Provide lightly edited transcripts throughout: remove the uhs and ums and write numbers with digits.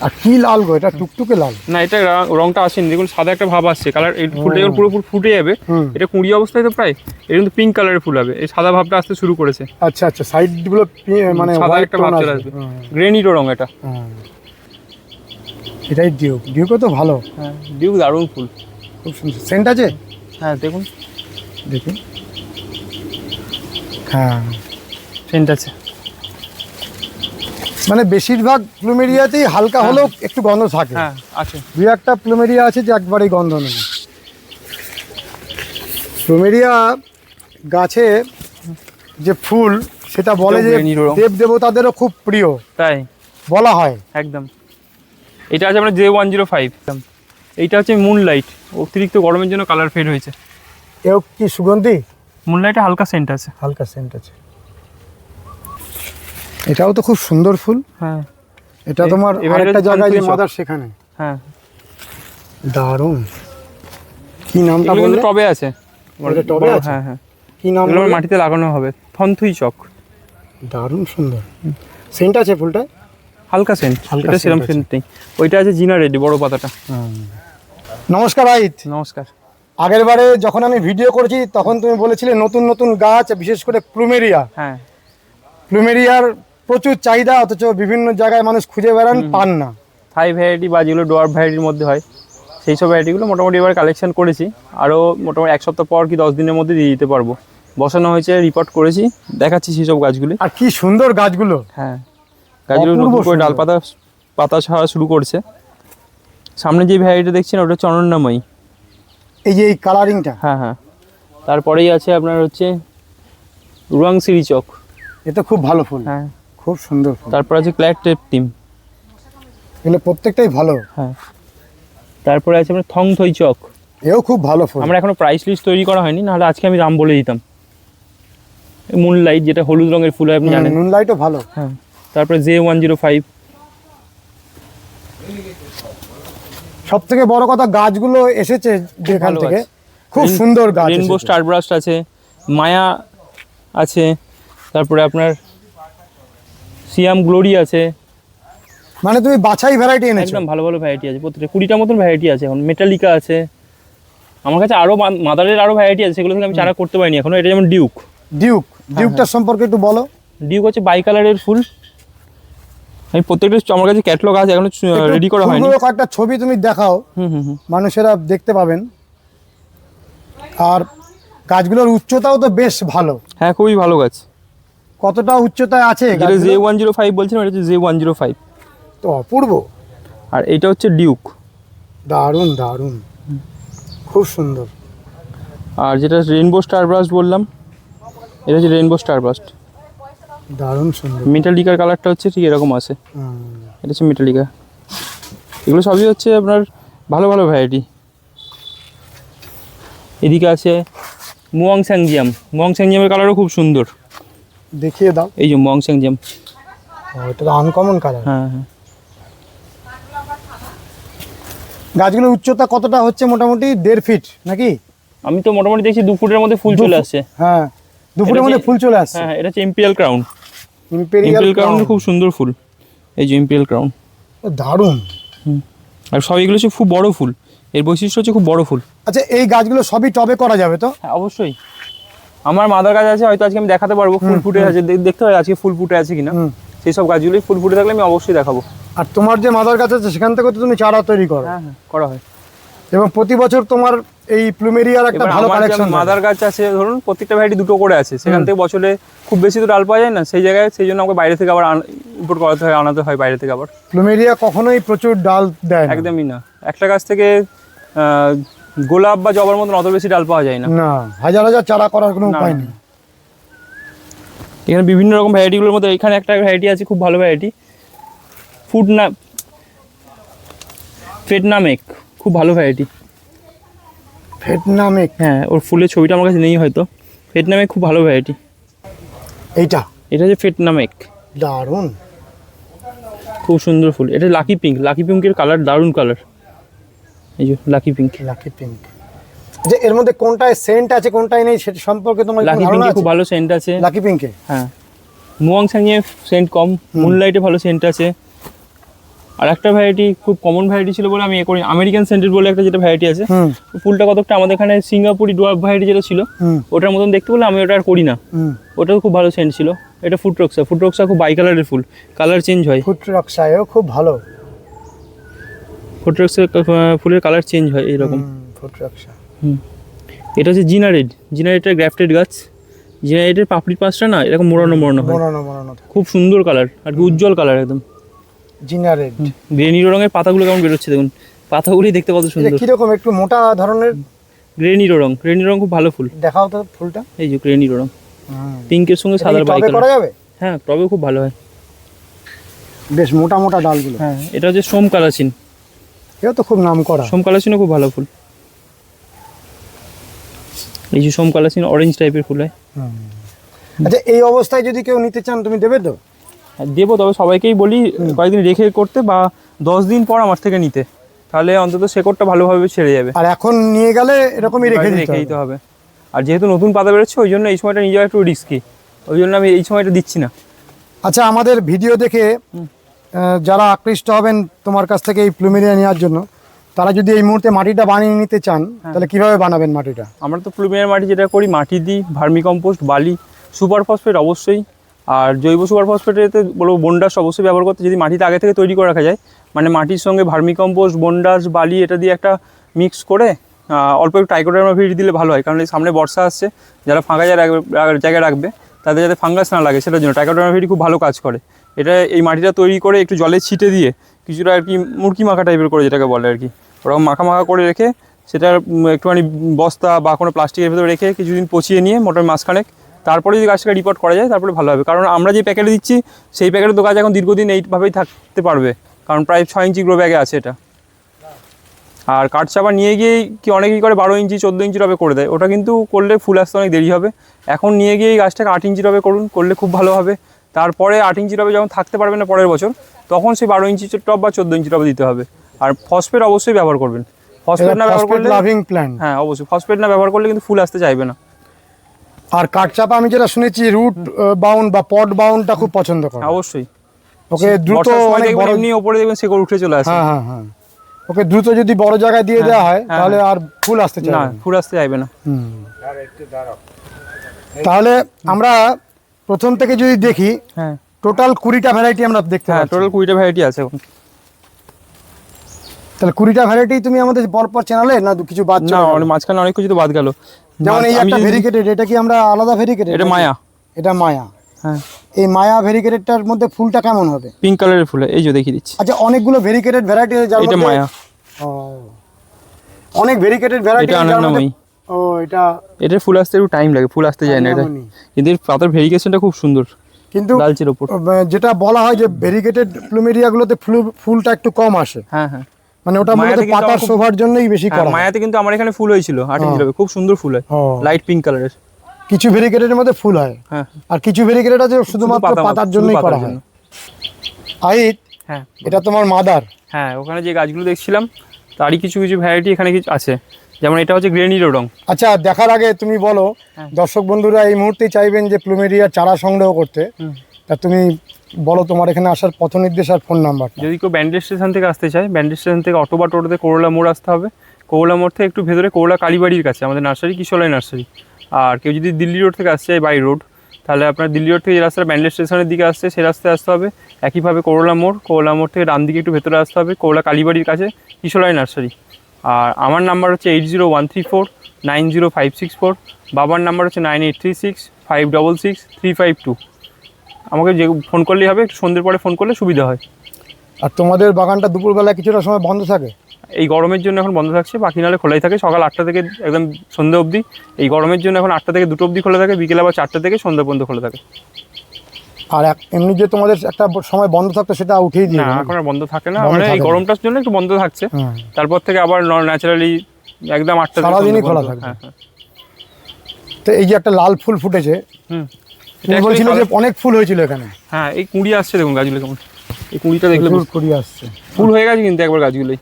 আর কি লাল গো, এটা টুকটুকে লাল না, এটা রংটা আসেনি, দেখুন সাদা একটা ভাব আসছে, কালার এই ফুলটা যখন পুরোপুরি ফুটে যাবে, এটা কুঁড়ি অবস্থায় তো প্রায়, এটা কিন্তু পিঙ্ক কালারের ফুল হবে, এই সাদা ভাবটা আসতে শুরু করেছে। আচ্ছা আচ্ছা, সাইডগুলো মানে সাদা একটা ভাব চলে আসবে, গ্রেনিটো রং এটা। এটাই ডিউক, ডিউকও তো ভালো। হ্যাঁ, ডিউক দারুণ ফুল, খুব সুন্দর। সেন্ট আছে? হ্যাঁ দেখুন, দেখুন, হ্যাঁ সেন্ট আছে। মানে বেশিরভাগ প্লুমেরিয়াতেই হালকা হলেও একটু গন্ধ থাকে। হ্যাঁ আছে, দুই একটা প্লুমেরিয়া আছে যে একবারেই গন্ধ নেই। প্লুমেরিয়া গাছে যে ফুল, সেটা বলে যে দেব দেবতাদেরও খুব প্রিয়, তাই বলা হয় একদম। এটা আছে আমরা J105, এইটা হচ্ছে মুনলাইট, অতিরিক্ত গরমের জন্য কালার ফেড হয়েছে। এও কি সুগন্ধি? মুনলাইটে হালকা সেন্ট আছে, হালকা সেন্ট আছে। এটাও তো খুব সুন্দর ফুল। হ্যাঁ, এটা তোমার আরেকটা জায়গায় যে মাদার সেখানে। হ্যাঁ দারুণ। কি নামটা বললে? বললে? টবে আছে, এটা টবে আছে? হ্যাঁ হ্যাঁ। কি নাম? এগুলো মাটিতে লাগানো হবে, থনথুই চক। দারুণ সুন্দর। সেন্ট আছে ফুলটা? হালকা সেন্ট, এটা সেরকম সেন্ট নেই। ওইটা আছে জিনা রেডি, বড় পাতাটা। নমস্কার আইত। নমস্কার। আগের বারে যখন আমি ভিডিও করেছি তখন তুমি বলেছিলে নতুন নতুন গাছ, বিশেষ করে প্লুমেরিয়া। হ্যাঁ, প্লুমেরিয়ার প্রচুর চাহিদা, অথচ বিভিন্ন জায়গায় মানুষ খুঁজে বেড়ান, পান না। থাই ভ্যারাইটি বা যেগুলো ডোয়ার্ফ ভ্যারাইটির মধ্যে হয়, সেই সব ভ্যারাইটিগুলো মোটামুটি এবার কালেকশন করেছি। আরও মোটামুটি এক সপ্তাহ পর কি 10 দিনের মধ্যে দিয়ে দিতে পারবো। বসানো হয়েছে, রিপোর্ট করেছি, দেখাচ্ছি সেই সব গাছগুলি। আর কি সুন্দর গাছগুলো। হ্যাঁ, গাছগুলো নতুন করে পাতা ছাড়া শুরু করছে। সামনে যে ভ্যারাইটি দেখছেন ওটা হচ্ছে অনন্যাময়ী, এই যে এই কালারিংটা। হ্যাঁ হ্যাঁ। তারপরেই আছে আপনার হচ্ছে রুয়াংসিরি চক, এটা খুব ভালো ফুল। হ্যাঁ খুব সুন্দর ফুল। তারপর আছে ক্ল্যাট টিম, এগুলো প্রত্যেকটাই ভালো। হ্যাঁ। তারপরে আছে আপনার থংথই চক, এও খুব ভালো ফুল। আমরা এখনো প্রাইস লিস্ট তৈরি করা হয়নি, নাহলে আজকে আমি দাম বলে দিতাম। মুনলাইট যেটা হলুদ রঙের ফুল হয়, আপনি জানেন। মুনলাইটও ভালো। হ্যাঁ। তারপরে J105। সব থেকে বড় কথা গাছগুলো এসেছে যেখান থেকে, খুব সুন্দর গাছ। রেইনবো স্টারবাস্ট আছে, মায়া আছে, তারপরে আপনার সিয়াম গ্লোরি আছে। মানে তুমি বাছাই ভ্যারাইটি এনেছো? একদম ভালো ভালো ভ্যারাইটি আছে, প্রত্যেকটা 20টা মতন ভ্যারাইটি আছে এখন। মেটালিকা আছে আমার কাছে, আরও মাদারের আরও ভ্যারাইটি আছে, সেগুলো থেকে আমি চারা করতে পারিনি এখনো। এটা যেমন ডিউক। ডিউকটার সম্পর্কে একটু বলো। ডিউক হচ্ছে বাই কালারের ফুল। আমি প্রত্যেকটা, আমার কাছে ক্যাটলগ আছে, এখনো রেডি করা হয়নি। কয়েকটা ছবি তুমি দেখাও, মানুষেরা দেখতে পাবেন। আর গাছগুলোর উচ্চতাও তো বেশ ভালো। হ্যাঁ, খুবই ভালো গাছ। কতটা উচ্চতায় আছে? J105 বলছিলাম, এটা হচ্ছে J105। তো অপূর্ব। আর এটা হচ্ছে ডিউক। দারুণ দারুণ, খুব সুন্দর। আর যেটা রেইনবো স্টারবাস্ট বললাম, এটা হচ্ছে রেইনবো স্টারবাস্ট, দারুণ সুন্দর। মেটালিকার কালারটা হচ্ছে ঠিক এরকম আছে, এটা হচ্ছে মেটালিকা। এগুলো সবই হচ্ছে আপনার ভালো ভালো ভ্যারাইটি। এদিকে আছে মুয়াংস্যাংজিয়াম। মুয়াংস্যাংজিয়ামের কালারও খুব সুন্দর, দেখিয়ে দাও। এই যে মুয়াংস্যাংজিয়াম, এটা তো আনকমন কালার। হ্যাঁ হ্যাঁ। গাছগুলোর উচ্চতা কতটা হচ্ছে? মোটামুটি 1.5 ফিট নাকি? আমি তো মোটামুটি দেখছি 2 ফুটের মধ্যে ফুল চলে আসছে। হ্যাঁ, 2 ফুটের মধ্যে ফুল চলে আসছে। হ্যাঁ, এটা হচ্ছে ইম্পেরিয়াল ক্রাউন। ইম্পেরিয়াল ক্রাউন খুব সুন্দর ফুল, এই যে ইম্পেরিয়াল ক্রাউন, দারুণ। আর সব এগুলো হচ্ছে খুব বড় ফুল, এর বৈশিষ্ট্য হচ্ছে খুব বড় ফুল। আচ্ছা, এই গাছগুলো সবই টবে করা যাবে তো? হ্যাঁ অবশ্যই। আমার মাদার গাছ আছে, হয়তো আজকে আমি দেখাতে পারবো, ফুল ফুটে আছে, দেখতে হয় আজকে ফুল ফুটে আছে কিনা। সেই সব গাছগুলি ফুল ফুটে থাকলে আমি অবশ্যই দেখাবো। আর তোমার যে মাদার গাছ আছে সেখান থেকে তো তুমি চারা তৈরি করো? হ্যাঁ হ্যাঁ, করা হয়। এবং প্রতি বছর তোমার এই প্লুমেরিয়ার একটা ভালো কালেকশন। মাদার গাছ আছে ধরুন, প্রত্যেকটা ভ্যারাইটি 2টো করে আছে, সেখান থেকে বছরে খুব বেশি তো ডাল পাওয়া যায় না, সেই জায়গায় সেই জন্য আমাকে বাইরে থেকে আবার ইম্পোর্ট করাতে হয়, আনাতে হয় বাইরে থেকে আবার। প্লুমেরিয়া কখনোই প্রচুর ডাল দেয় না। একদমই না, একটা গাছ থেকে গোলাপ বা জবার মতন অত বেশি ডাল পাওয়া যায় না। না, হাজার হাজার চারা করার কোনো উপায় নেই। এখানে বিভিন্ন রকম ভ্যারাইটিগুলোর মধ্যে এখানে একটা ভ্যারাইটি আছে, খুব ভালো ভ্যারাইটি, ফেটনামেক, খুব ভালো ভ্যারাইটি। ফেটনামেক? হ্যাঁ, ওর ফুলের ছবিটা আমার কাছে নেই হয়তো। ফেটনামেক খুব ভালো ভ্যারাইটি। এটা হচ্ছে ফেটনামেক, দারুণ, খুব সুন্দর ফুল। এটা লাকি পিঙ্ক, লাকি পিঙ্কের কালার দারুণ কালার, এই যে লাকি পিঙ্ক। লাকি পিঙ্ক যে এর মধ্যে কোনটায় সেন্ট আছে কোনটায় নেই সেটা সম্পর্কে তোমার লাকি পিঙ্কে খুব ভালো সেন্ট আছে। লাকি পিঙ্কে? হ্যাঁ, মুয়াংস্যাংয়ে সেন্ট কম, মুনলাইটে ভালো সেন্ট আছে। আর একটা ভ্যারাইটি খুব কমন ভ্যারাইটি ছিল বলে আমি এ করি, আমেরিকান সেন্টেড বলে একটা যেটা ভ্যারাইটি আছে, ফুলটা কতটা আমাদের এখানে সিঙ্গাপুরি ডোয়ার্ফ ভ্যারাইটি যেটা ছিল ওটার মতন দেখতে বলে আমি ওটা আর করি না। ওটাও খুব ভালো সেন্ট ছিল। এটা ফুটরক্সা, ফুটরক্সা খুব বাই কালারের ফুল, কালার চেঞ্জ হয়। ফুটরক্সাও খুব ভালো, ফুটরক্সা ফুলের কালার চেঞ্জ হয় এইরকম। ফুটরক্সা। এটা হচ্ছে জিনারেড, জিনারেডের গ্রাফটেড গাছ। জিনারেডের পাপড়ির পাশটা না এরকম মোড়ানো মোড়ানো হয়, খুব সুন্দর কালার আর কি, উজ্জ্বল কালার একদম। জিনারেড গ্রেনিরো রঙের পাতাগুলো কেমন বেরোচ্ছে দেখুন, পাতাগুলি দেখতে কত সুন্দর। কিরকম একটু মোটা ধরনের গ্রেনিরো রং, গ্রেনিরো রং খুব ভালো ফুল। দেখাও তো ফুলটা। এই যে গ্রেনিরো রং, পিঙ্কের সঙ্গে সাদার বাই করা যাবে। হ্যাঁ টবে খুব ভালো হয়, বেশ মোটা মোটা ডালগুলো। হ্যাঁ এটা হচ্ছে সোম কালাচিন, এটা তো খুব নাম করা। সোম কালাচিনও খুব ভালো ফুল। এই যে সোম কালাচিন অরেঞ্জ টাইপের ফুল হয়। আচ্ছা এই অবস্থায় যদি কেউ নিতে চান তুমি দেবে তো? দেবো, তবে সবাইকেই বলি কয়েকদিন রেখে করতে বা 10 দিন পর আমার থেকে নিতে, তাহলে অন্তত শেকড়টা ভালোভাবে ছেড়ে যাবে। আর এখন নিয়ে গেলে এরকমই রেখে দিতে হবে। আর যেহেতু নতুন পাতা বেরোচ্ছে ওই জন্য এই সময়টা নিয়ে যাওয়া একটু রিস্কি, ওই জন্য আমি এই সময়টা দিচ্ছি না। আচ্ছা আমাদের ভিডিও দেখে যারা আকৃষ্ট হবেন তোমার কাছ থেকে এই প্লুমেরিয়া নেওয়ার জন্য, তারা যদি এই মুহূর্তে মাটিটা বানিয়ে নিতে চান তাহলে কিভাবে বানাবেন মাটিটা? আমরা তো প্লুমেরিয়ার মাটি যেটা করি, মাটি দিই, ভার্মি কম্পোস্ট, বালি, সুপার ফসফেট অবশ্যই, আর জৈব সুপার ফসফেটেতে বলবো বন্ডাস অবশ্যই ব্যবহার করতে, যদি মাটিতে আগে থেকে তৈরি করে রাখা যায়, মানে মাটির সঙ্গে ভার্মি কম্পোস্ট, বন্ডাস, বালি এটা দিয়ে একটা মিক্স করে অল্প একটু ট্রাইকোডার্মা ভিডি দিলে ভালো হয়, কারণ এই সামনে বর্ষা আসছে, যারা ফাঁকা জায়গায় রাখবে তাদের যাতে ফাঙ্গাস না লাগে সেটার জন্য ট্রাইকোডার্মা ভিডি খুব ভালো কাজ করে। এটা এই মাটিটা তৈরি করে একটু জলে ছিটে দিয়ে কিছুটা আর কি মুরকি মাখা টাইপের করে যেটাকে বলে আর কি, ওরকম মাখা মাখা করে রেখে সেটা একটুখানি বস্তা বা কোনো প্লাস্টিকের ভেতরে রেখে কিছুদিন পচিয়ে নিয়ে মোটামুটি মাসখানেক, তারপরে যদি গাছটাকে রিপোর্ট করা যায় তারপরে ভালো হবে। কারণ আমরা যে প্যাকেটে দিচ্ছি সেই প্যাকেটে তো গাছ এখন দীর্ঘদিন এইভাবেই থাকতে পারবে, কারণ প্রায় 6 ইঞ্চি গ্রো ব্যাগে আছে এটা। আর কাঠচাপা নিয়ে গিয়েই কি অনেকেই করে 12 ইঞ্চি 14 ইঞ্চি টবে করে দেয়, ওটা কিন্তু করলে ফুল আসতে অনেক দেরি হবে। এখন নিয়ে গিয়ে এই গাছটাকে 8 ইঞ্চি টবে করলে খুব ভালো হবে। তারপরে 8 ইঞ্চি টবে যখন থাকতে পারবে না পরের বছর, তখন সেই 12 ইঞ্চি টব বা 14 ইঞ্চি টবে দিতে হবে। আর ফসফেট অবশ্যই ব্যবহার করবেন, ফসফেট না ব্যবহার করলে লাভিং প্ল্যান্ট, হ্যাঁ অবশ্যই ফসফেট না ব্যবহার করলে কিন্তু ফুল আসতে চাইবে না। আর কাঠচাপা আমি যেটা শুনেছি রুট বাউন্ড বা পট বাউন্ডটা খুব পছন্দ করে। অবশ্যই ওকে দ্রুত অনেক বড় এমনি উপরে দেখবেন শেকড় উঠে চলে আসে। হ্যাঁ হ্যাঁ, ওকে দ্রুত যদি বড় জায়গায় দিয়ে দেওয়া হয় তাহলে আর ফুল আসতে চাইবে না, ফুল আসতে চাইবে না। তাহলে আমরা প্রথম থেকে যদি দেখি, হ্যাঁ টোটাল 20টা ভ্যারাইটি আমরা দেখতে পাচ্ছি। টোটাল 20টা ভ্যারাইটি আছে এখন। তাহলে 20টা ভ্যারাইটি তুমি আমাদের পরপর চ্যানেলে না কিছু বাদ? না মাঝখানে অনেক কিছু তো বাদ গেল, যেমন এই একটা ভেরিকেটেড, এটা কি আমরা আলাদা ভেরিকেটেড? এটা মায়া। এটা মায়া, হ্যাঁ। এই মায়া ভেরিকেটেডটার মধ্যে ফুলটা কেমন হবে? পিঙ্ক কালারের ফুল, এই যে দেখিয়ে দিচ্ছি। আচ্ছা অনেকগুলো ভেরিকেটেড ভ্যারাইটি আছে যার মধ্যে, এটা মায়া। অনেক ভেরিকেটেড ভ্যারাইটি আছে যার মধ্যে। ও এটা ফুল আসতে একটু টাইম লাগে, ফুল আসতে যায় না এটা, কিন্তু এর পাতার ভেরিকেশনটা খুব সুন্দর, কিন্তু লালচের উপর। যেটা বলা হয় যে ভেরিকেটেড প্লুমেরিয়াগুলোতে ফুলটা একটু কম আসে। হ্যাঁ হ্যাঁ, মানে ওটা মূলত পাতার শোভার জন্যই বেশি করা। মায়াতে কিন্তু আমার এখানে ফুল হয়েছিল 8 ইঞ্চি হবে, খুব সুন্দর ফুল হয়, লাইট পিঙ্ক কালারের। কিছু ভেরিকেটেডের মধ্যে ফুল হয়, হ্যাঁ, আর কিছু ভেরিকেটেড আছে শুধুমাত্র পাতার জন্যই করা হয়। আইট, হ্যাঁ এটা তোমার মাদার। হ্যাঁ ওখানে যে গাছগুলো দেখছিলাম তারই কিছু কিছু ভ্যারাইটি এখানে কিছু আছে, যেমন এটা হচ্ছে গ্রেনিরো রং। আচ্ছা দেখার আগে তুমি বলো, দর্শক বন্ধুরা এই মুহূর্তেই চাইবেন যে প্লুমেরিয়ার চারা সংগ্রহ করতে, তা তুমি বলো তোমার এখানে আসার পথ নির্দেশ আর ফোন নাম্বার। যদি কেউ ব্যান্ডেল স্টেশন থেকে আসতে চায়, ব্যান্ডেল স্টেশন থেকে অটো বা টোটোতে করোলা মোড় আসতে হবে। করোলা মোড় থেকে একটু ভেতরে করোলা কালীবাড়ির কাছে আমাদের নার্সারি, কিশোরলাই নার্সারি। আর কেউ যদি দিল্লি রোড থেকে আসছে বাই রোড, তাহলে আপনার দিল্লি রোড থেকে যে রাস্তাটা ব্যান্ডেল স্টেশনের দিকে আসছে সেই রাস্তায় আসতে হবে। একইভাবে করোলা মোড় থেকে ডান দিকে একটু ভেতরে আসতে হবে, করোলা কালীবাড়ির কাছে কিশোরলাই নার্সারি। আর আমার নাম্বার হচ্ছে 8013490564, বাবার নাম্বার হচ্ছে 9836566352। আমাকে যে ফোন করলেই হবে, একটু সন্ধ্যের পরে ফোন করলে সুবিধা হয়। আর তোমাদের বাগানটা দুপুরবেলা কিছুটা সময় বন্ধ থাকে? এই গরমের জন্য এখন বন্ধ থাকছে, বাকি নাহলে খোলাই থাকে সকাল 8টা থেকে একদম সন্ধ্যে অবধি। এই গরমের জন্য এখন 8টা থেকে 2টো অবধি খোলা থাকে, বিকেলে আবার 4টা থেকে সন্ধ্যা পর্যন্ত খোলা থাকে। আর এমনি যে তোমাদের একটা সময় বন্ধ থাকতো সেটা উঠেই দিয়ে? না এখন আর বন্ধ থাকে না, মানে এই গরমটার জন্য একটু বন্ধ থাকছে, তারপর থেকে আবার ন্যাচারালি একদম 8টা সারাদিনই খোলা থাকে। তো এই যে একটা লাল ফুল ফুটেছে, তুমি বলছিলে যে অনেক ফুল হয়েছিল এখানে। হ্যাঁ এই কুঁড়ি আসছে, দেখুন গাছগুলো কেমন, এই কুঁড়িটা দেখলে কুঁড়ি আসছে, ফুল হয়ে গেছে কিন্তু একবার গাছগুলোই।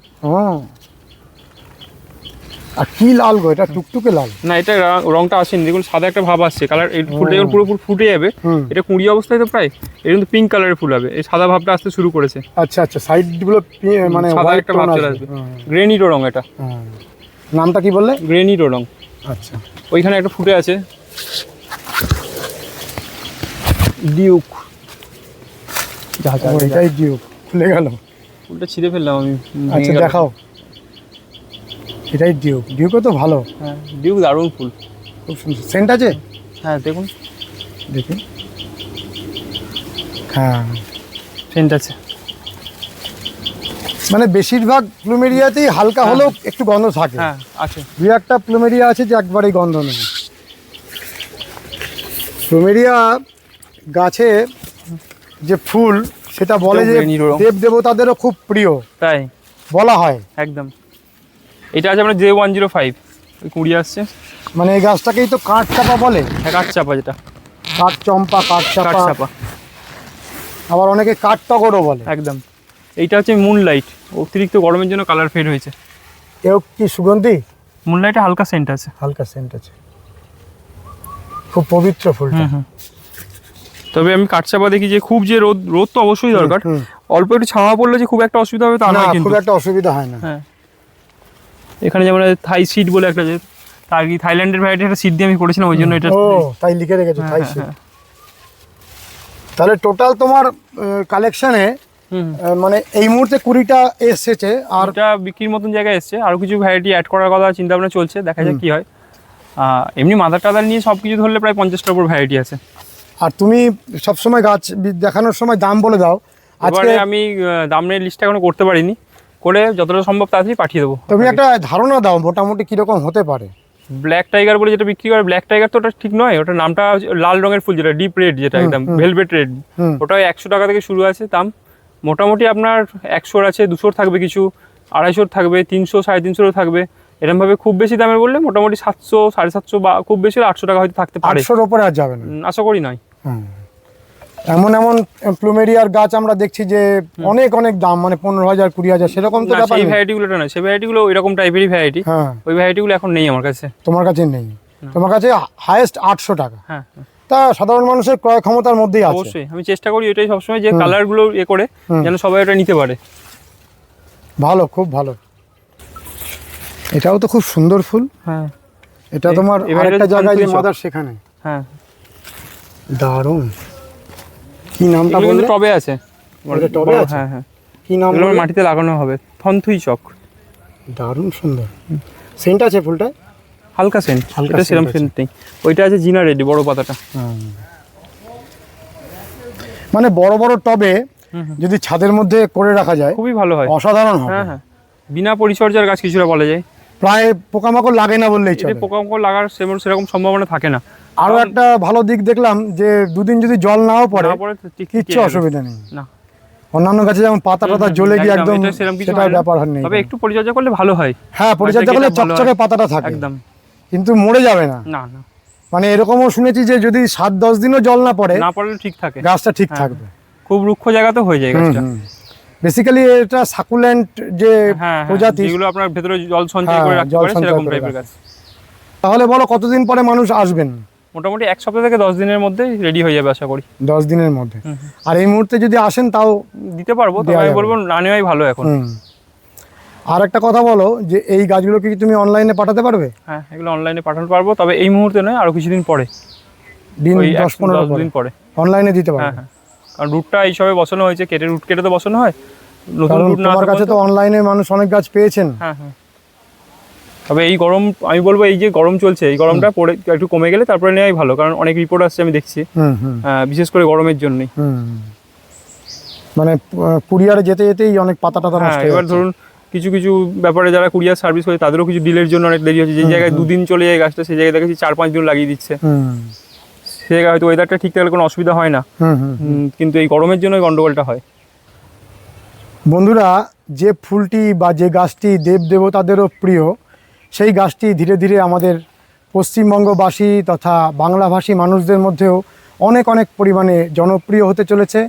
আর কি লাল গো, এটা টুকটুকে লাল। না, এটা রংটা আসেনি, দেখুন সাদা একটা ভাব আসছে, কালার এই ফুলটা যখন পুরোপুরি ফুটে যাবে, এটা কুঁড়ি অবস্থায় তো প্রায়, এটা কিন্তু পিঙ্ক কালারের ফুল হবে, এই সাদা ভাবটা আসতে শুরু করেছে। আচ্ছা আচ্ছা, সাইডগুলো মানে সাদা একটা ভাব চলে আসবে, গ্রেনিটো রং এটা। নামটা কি বললে? গ্রেনিটো রং। আচ্ছা, ওইখানে একটা ফুটে আছে ডিউক, এটাই ডিউক, খুলে গেল, ফুলটা ছিঁড়ে ফেললাম আমি। আচ্ছা দেখাও, এটাই ডিউক। ডিউকও তো ভালো। হ্যাঁ, ডিউক দারুণ ফুল, খুব সুন্দর। সেন্ট আছে? হ্যাঁ দেখুন, দেখি, হ্যাঁ সেন্ট আছে। মানে বেশিরভাগ প্লুমেরিয়াতেই হালকা হলেও একটু গন্ধ থাকে। হ্যাঁ আছে, দু একটা প্লুমেরিয়া আছে যে একবারেই গন্ধ নেই। প্লুমেরিয়া গাছে যে ফুল, সেটা বলে যে দেব দেবতাদেরও খুব প্রিয়, তাই বলা হয় একদম। এটা আছে আমরা J105, ওই কুড়ি আসছে। মানে এই গাছটাকেই তো কাঠ চাপা বলে। হ্যাঁ, কাঠ চাপা, যেটা কাঠ চম্পা, কাঠ কাঠ চাপা, চাপা, আবার অনেকে কাঠ টগরও বলে। একদম। এইটা হচ্ছে মুনলাইট, অতিরিক্ত গরমের জন্য কালার ফেড হয়েছে। এও কি সুগন্ধি? মুনলাইটে হালকা সেন্ট আছে, হালকা সেন্ট আছে, খুব পবিত্র ফুলটা। তবে আমি কাঠচাপা দেখি যে খুব যে রোদ, রোদ তো অবশ্যই দরকার, অল্প একটু ছাওয়া পড়লে যে খুব একটা অসুবিধা হবে তা না, নয় কিন্তু, খুব একটা অসুবিধা হয় না। হ্যাঁ, এখানে যেমন থাই সিড বলে একটা, যে তার কি থাইল্যান্ডের ভ্যারাইটি একটা সিড দিয়ে আমি করেছিলাম, ওই জন্য এটা। ও তাই লিখে রেখেছো, হ্যাঁ, তাই হ্যাঁ, সে। হ্যাঁ। তাহলে টোটাল তোমার কালেকশনে মানে এই মুহূর্তে 20টা এসেছে, আর এটা বিক্রির মতন জায়গায় এসছে, আরো কিছু ভ্যারাইটি অ্যাড করার কথা চিন্তা ভাবনা চলছে, দেখা যাক কি হয়। এমনি মাদার টাদার নিয়ে সব কিছু ধরলে প্রায় 50টার উপর ভ্যারাইটি আছে। আর তুমি সবসময় গাছ দেখানোর সময় দাম বলে দাও। আজকে এবারে আমি দামের লিস্টটা এখনো করতে পারিনি, করে যতটা সম্ভব তাড়াতাড়ি পাঠিয়ে দেবো। তুমি একটা ধারণা দাও মোটামুটি কিরকম হতে পারে। ব্ল্যাক টাইগার বলে যেটা বিক্রি করে, ব্ল্যাক টাইগার তো ওটা ঠিক নয়, ওটা নামটা লাল রঙের ফুল, যেটা ডিপ রেড, যেটা একদম ভেলভেট রেড, ওটা 100 টাকা থেকে শুরু আছে দাম। মোটামুটি আপনার 100 আছে, 200 থাকবে, কিছু 250 থাকবে, 300 350 থাকবে, এরকমভাবে। খুব বেশি দামের বললে মোটামুটি 700 750, বা খুব বেশি 800 টাকা হয়তো থাকতে পারে। 800-র উপরে আর যাবে না, আশা করি নয়। এমন এমন প্লুমেরিয়ার গাছ আমরা দেখছি যে অনেক অনেক দাম, মানে 15,000 20,000 সেরকম তো না, ব্যাপার সেই নেই। ভ্যারাইটিগুলোটা না, সেই ভ্যারাইটিগুলো ওইরকম টাইপেরই ভ্যারাইটি, হ্যাঁ, ওই ভ্যারাইটিগুলো এখন নেই আমার কাছে। তোমার কাছে নেই, তোমার কাছে হাইয়েস্ট 800 টাকা। হ্যাঁ, তা সাধারণ মানুষের ক্রয় ক্ষমতার মধ্যেই আছে। অবশ্যই আমি চেষ্টা করি এটাই সবসময়, যে কালারগুলো করে যেন সবাই এটা নিতে পারে। ভালো, খুব ভালো। এটাও তো খুব সুন্দর ফুল। হ্যাঁ, এটা তোমার আরেকটা জায়গায় যে মাদার, সেখানে। হ্যাঁ, দারুণ। কি নামটা এগুলো কিন্তু বললে? টবে আছে। এটা টবে আছে? হ্যাঁ, হ্যাঁ। কি নাম এগুলো বললে? মাটিতে লাগানো হবে, থনথুই চক। দারুণ সুন্দর। সেন্ট আছে ফুলটা? হালকা সেন্ট, হালকা এটা সেরকম scent সেন্ট নেই। ওইটা আছে জিনা রেডি, বড় পাতাটা। মানে বড় বড় টবে যদি ছাদের মধ্যে করে রাখা যায়, খুবই ভালো হয়। অসাধারণ হবে। হ্যাঁ, হ্যাঁ, বিনা পরিচর্যার গাছ কিছুটা বলা যায়। প্রায় পোকামাকড় লাগে না বললেই এতে চলে। পোকামাকড় লাগার সেরকম সম্ভাবনা থাকে না। আরো একটা ভালো দিক দেখলাম যে দুদিন যদি জল নাও পড়ে না পড়ে কিচ্ছু অসুবিধা নেই। না, অন্যান্য গাছে যেমন পাতা টাতা জ্বলে গিয়ে একদম, সেটা ব্যাপার নেই। তবে একটু পরিচর্যা করলে ভালো হয়। হ্যাঁ, পরিচর্যা করলে চকচকে পাতাটা থাকে একদম, কিন্তু মরে যাবে না। না না, মানে এরকমও শুনেছি যে যদি 7-10 দিনও জল না পড়ে, না পড়লে ঠিক থাকে, গাছটা ঠিক থাকবে। খুব রুক্ষ জায়গাতে হয়ে যায় গাছটা। বেসিক্যালি এটা সাকুলেন্ট যে প্রজাতি, যেগুলো আপনার ভেতরে জল সঞ্চয় করে রাখতে পারে, সেরকম টাইপের গাছ। তাহলে বলো কতদিন পরে মানুষ আসবেন? মোটামুটি 1 সপ্তাহ থেকে 10 দিনের মধ্যে রেডি হয়ে যাবে আশা করি। 10 দিনের মধ্যে। আর এই মুহূর্তে যদি আসেন তাও দিতে পারবো, তবে আমি বলবো না নেওয়াই ভালো এখন। আর একটা কথা বলো যে এই গাছগুলোকে কি তুমি অনলাইনে পাঠাতে পারবে? হ্যাঁ, এগুলো অনলাইনে পাঠাতে পারবো, তবে এই মুহূর্তে নয়, আরো কিছুদিন পরে, দিন ওই 10-15 দিন পরে অনলাইনে দিতে পারবে। হ্যাঁ, হ্যাঁ, কারণ রুটটা এইসবে বসানো হয়েছে, রুট কেটে তো বসানো হয়, নতুন কারণ রুট না। তোমার কাছে তো অনলাইনে মানুষ অনেক গাছ পেয়েছেন। হ্যাঁ, হ্যাঁ। তবে এই গরম, আমি বলবো এই যে গরম চলছে, এই গরমটা পরে একটু কমে গেলে তারপরে নেওয়াই ভালো, কারণ অনেক রিপোর্ট আসছে আমি দেখছি, বিশেষ করে গরমের জন্যই। মানে কুরিয়ারে যেতে যেতেই অনেক পাতা টাতা নষ্ট হয়ে এবার যাচ্ছে। ধরুন কিছু কিছু ব্যাপারে যারা কুরিয়ার সার্ভিস করে তাদেরও কিছু ডিলের জন্য অনেক দেরি হচ্ছে, যে জায়গায় 2 দিন চলে যায় গাছটা, সেই জায়গায় দেখেছি 4-5 দিন লাগিয়ে দিচ্ছে। সে জায়গায় হয়তো ওয়েদারটা ঠিক থাকলে কোনো অসুবিধা হয় না, কিন্তু এই গরমের জন্য গন্ডগোলটা হয়। বন্ধুরা, যে ফুলটি বা যে গাছটি দেব দেবতাদেরও প্রিয়, সেই গাছটি ধীরে ধীরে আমাদের পশ্চিমবঙ্গবাসী তথা বাংলাভাষী মানুষদের মধ্যেও অনেক অনেক পরিমাণে জনপ্রিয় হতে চলেছে।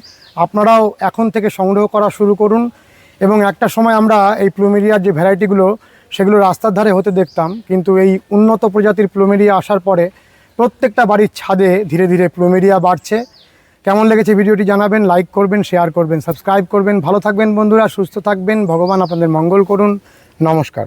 আপনারাও এখন থেকে সংগ্রহ করা শুরু করুন এবং একটা সময় আমরা এই প্লুমেরিয়ার যে ভ্যারাইটিগুলো সেগুলো রাস্তার ধারে হতে দেখতাম, কিন্তু এই উন্নত প্রজাতির প্লুমেরিয়া আসার পরে প্রত্যেকটা বাড়ির ছাদে ধীরে ধীরে প্লুমেরিয়া বাড়ছে। কেমন লেগেছে ভিডিওটি জানাবেন, লাইক করবেন, শেয়ার করবেন, সাবস্ক্রাইব করবেন। ভালো থাকবেন বন্ধুরা, সুস্থ থাকবেন, ভগবান আপনাদের মঙ্গল করুন। নমস্কার।